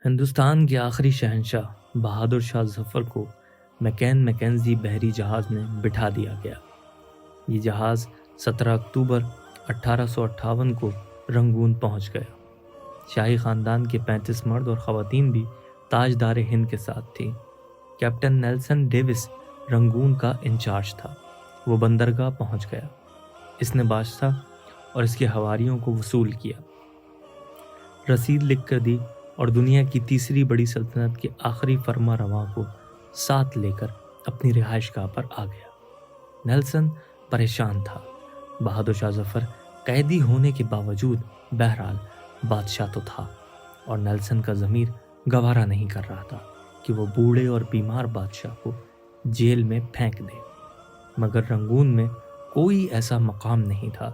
ہندوستان کے آخری شہنشاہ بہادر شاہ ظفر کو میکنزی بحری جہاز میں بٹھا دیا گیا۔ یہ جہاز 17 اکتوبر 1858 کو رنگون پہنچ گیا۔ شاہی خاندان کے 35 مرد اور خواتین بھی تاجدار ہند کے ساتھ تھیں۔ کیپٹن نیلسن ڈیوس رنگون کا انچارج تھا۔ وہ بندرگاہ پہنچ گیا۔ اس نے بادشاہ اور اس کے حواریوں کو وصول کیا، رسید لکھ کر دی اور دنیا کی تیسری بڑی سلطنت کے آخری فرما رواں کو ساتھ لے کر اپنی رہائش گاہ پر آ گیا۔ نیلسن پریشان تھا۔ بہادر شاہ ظفر قیدی ہونے کے باوجود بہرحال بادشاہ تو تھا، اور نیلسن کا ضمیر گوارا نہیں کر رہا تھا کہ وہ بوڑھے اور بیمار بادشاہ کو جیل میں پھینک دے۔ مگر رنگون میں کوئی ایسا مقام نہیں تھا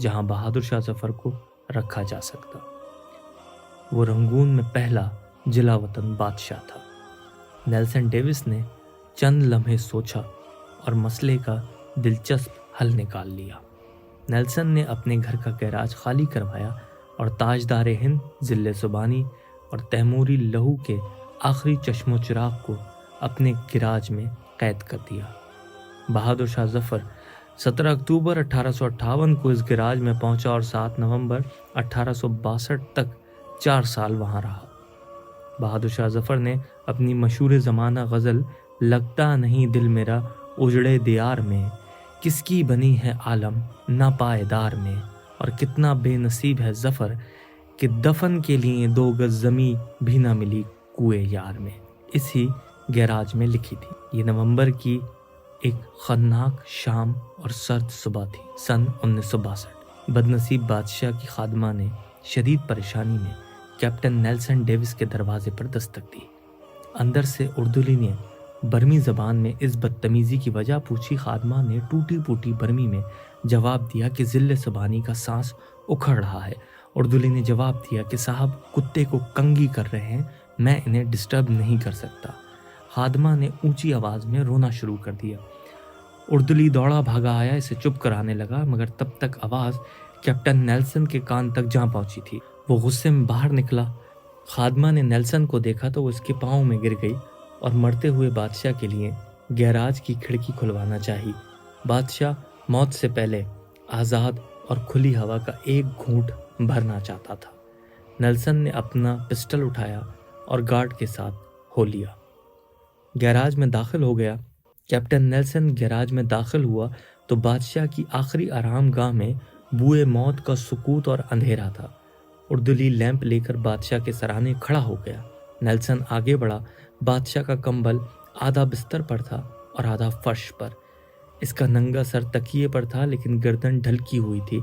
جہاں بہادر شاہ ظفر کو رکھا جا سکتا۔ وہ رنگون میں پہلا جلا وطن بادشاہ تھا۔ نیلسن ڈیوس نے چند لمحے سوچا اور مسئلے کا دلچسپ حل نکال لیا۔ نیلسن نے اپنے گھر کا گیراج خالی کروایا اور تاجدار ہند ضلع سبانی اور تیموری لہو کے آخری چشم و چراغ کو اپنے گیراج میں قید کر دیا۔ بہادر شاہ ظفر 17 اکتوبر 1858 کو اس گیراج میں پہنچا اور 7 نومبر 1862 تک 4 سال وہاں رہا۔ بہادر شاہ ظفر نے اپنی مشہور زمانہ غزل لگتا نہیں دل میرا اجڑے دیار میں، کس کی بنی ہے عالم ناپائیدار میں، اور کتنا بے نصیب ہے ظفر کہ دفن کے لیے 2 گز زمیں بھی نہ ملی کوئے یار میں، اسی گیراج میں لکھی تھی۔ یہ نومبر کی ایک خطرناک شام اور سرد صبح تھی، سن 1962۔ بدنصیب بادشاہ کی خادمہ نے شدید پریشانی میں کیپٹن نیلسن ڈیوس کے دروازے پر دستک دی۔ اندر سے اردولی نے برمی زبان میں اس بدتمیزی کی وجہ پوچھی۔ خادمہ نے ٹوٹی پوٹی برمی میں جواب دیا کہ ضلع سبانی کا سانس اکھڑ رہا ہے۔ اردولی نے جواب دیا کہ صاحب کتے کو کنگھی کر رہے ہیں، میں انہیں ڈسٹرب نہیں کر سکتا۔ خادمہ نے اونچی آواز میں رونا شروع کر دیا۔ اردولی دوڑا بھاگا آیا، اسے چپ کرانے لگا، مگر تب تک آواز کیپٹن نیلسن کے کان تک جا پہنچی تھی۔ وہ غصے میں باہر نکلا۔ خادمہ نے نیلسن کو دیکھا تو وہ اس کے پاؤں میں گر گئی اور مرتے ہوئے بادشاہ کے لیے گیراج کی کھڑکی کھلوانا چاہی۔ بادشاہ موت سے پہلے آزاد اور کھلی ہوا کا ایک گھونٹ بھرنا چاہتا تھا۔ نیلسن نے اپنا پسٹل اٹھایا اور گارڈ کے ساتھ ہو لیا۔ گیراج میں داخل ہو گیا۔ کیپٹن نیلسن گیراج میں داخل ہوا تو بادشاہ کی آخری آرام گاہ میں بوئے موت کا سکوت اور اندھیرا تھا۔ اردولی لیمپ لے کر بادشاہ کے سرانے کھڑا ہو گیا۔ نیلسن آگے بڑھا۔ بادشاہ کا کمبل آدھا بستر پر تھا اور آدھا فرش پر۔ اس کا ننگا سر تکیے پر تھا، لیکن گردن ڈھلکی ہوئی تھی۔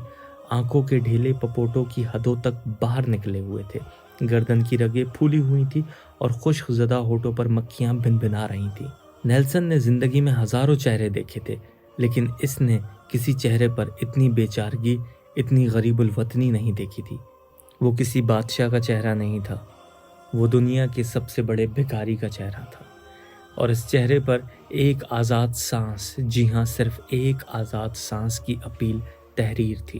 آنکھوں کے ڈھیلے پپوٹوں کی حدوں تک باہر نکلے ہوئے تھے۔ گردن کی رگیں پھولی ہوئی تھی اور خشک زدہ ہونٹوں پر مکھیاں بھنبھنا رہی تھیں۔ نیلسن نے زندگی میں ہزاروں چہرے دیکھے تھے، لیکن اس نے کسی چہرے پر اتنی بے چارگی، اتنی غریب الوطنی نہیں دیکھی تھی۔ وہ کسی بادشاہ کا چہرہ نہیں تھا، وہ دنیا کے سب سے بڑے بھکاری کا چہرہ تھا، اور اس چہرے پر ایک آزاد سانس، جی ہاں صرف ایک آزاد سانس کی اپیل تحریر تھی،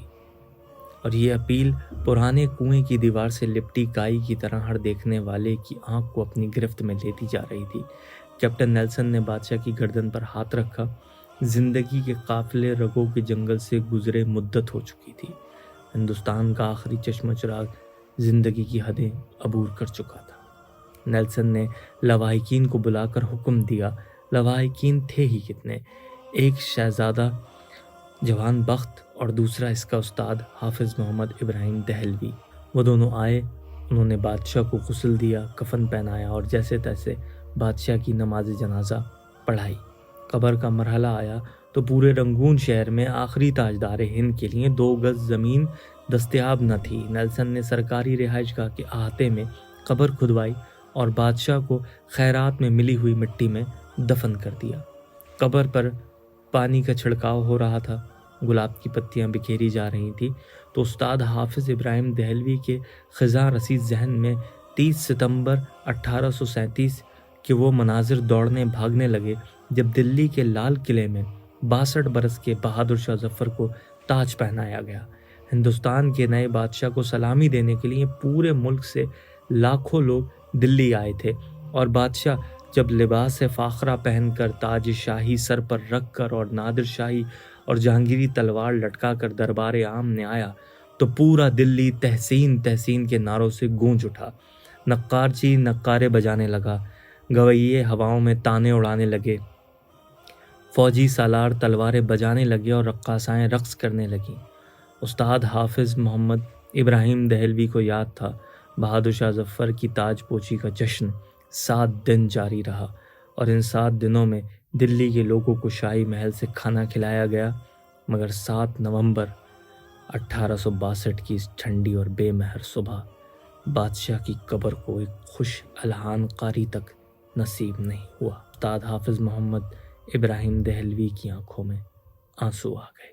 اور یہ اپیل پرانے کنویں کی دیوار سے لپٹی کائی کی طرح ہر دیکھنے والے کی آنکھ کو اپنی گرفت میں لیتی جا رہی تھی۔ کیپٹن نیلسن نے بادشاہ کی گردن پر ہاتھ رکھا۔ زندگی کے قافلے رگوں کے جنگل سے گزرے مدت ہو چکی تھی۔ ہندوستان کا آخری چشم چراغ زندگی کی حدیں عبور کر چکا تھا۔ نیلسن نے لواحقین کو بلا کر حکم دیا۔ لواحقین تھے ہی کتنے، ایک شہزادہ جوان بخت اور دوسرا اس کا استاد حافظ محمد ابراہیم دہلوی۔ وہ دونوں آئے، انہوں نے بادشاہ کو غسل دیا، کفن پہنایا اور جیسے تیسے بادشاہ کی نماز جنازہ پڑھائی۔ قبر کا مرحلہ آیا تو پورے رنگون شہر میں آخری تاجدار ہند کے لیے 2 گز زمین دستیاب نہ تھی۔ نیلسن نے سرکاری رہائش گاہ کے احاطے میں قبر کھدوائی اور بادشاہ کو خیرات میں ملی ہوئی مٹی میں دفن کر دیا۔ قبر پر پانی کا چھڑکاؤ ہو رہا تھا، گلاب کی پتیاں بکھیری جا رہی تھی، تو استاد حافظ ابراہیم دہلوی کے خزاں رسید ذہن میں 30 ستمبر 1837 کے وہ مناظر دوڑنے بھاگنے لگے جب دلی کے لال قلعے میں 62 برس کے بہادر شاہ ظفر کو تاج پہنایا گیا۔ ہندوستان کے نئے بادشاہ کو سلامی دینے کے لیے پورے ملک سے لاکھوں لوگ دلی آئے تھے، اور بادشاہ جب لباس فاخرہ پہن کر، تاج شاہی سر پر رکھ کر اور نادر شاہی اور جہانگیری تلوار لٹکا کر دربار عام میں آیا تو پورا دلی تحسین تحسین کے نعروں سے گونج اٹھا۔ نقارچی نقارے بجانے لگا، گویے ہواؤں میں تانے اڑانے لگے، فوجی سالار تلواریں بجانے لگے اور رقاصائیں رقص کرنے لگیں۔ استاد حافظ محمد ابراہیم دہلوی کو یاد تھا، بہادر شاہ ظفر کی تاج پوشی کا جشن 7 دن جاری رہا، اور ان 7 دنوں میں دلی کے لوگوں کو شاہی محل سے کھانا کھلایا گیا، مگر 7 نومبر 1862 کی اس ٹھنڈی اور بے مہر صبح بادشاہ کی قبر کو ایک خوش الحان قاری تک نصیب نہیں ہوا۔ استاد حافظ محمد ابراہیم دہلوی کی آنکھوں میں آنسو آ گئے۔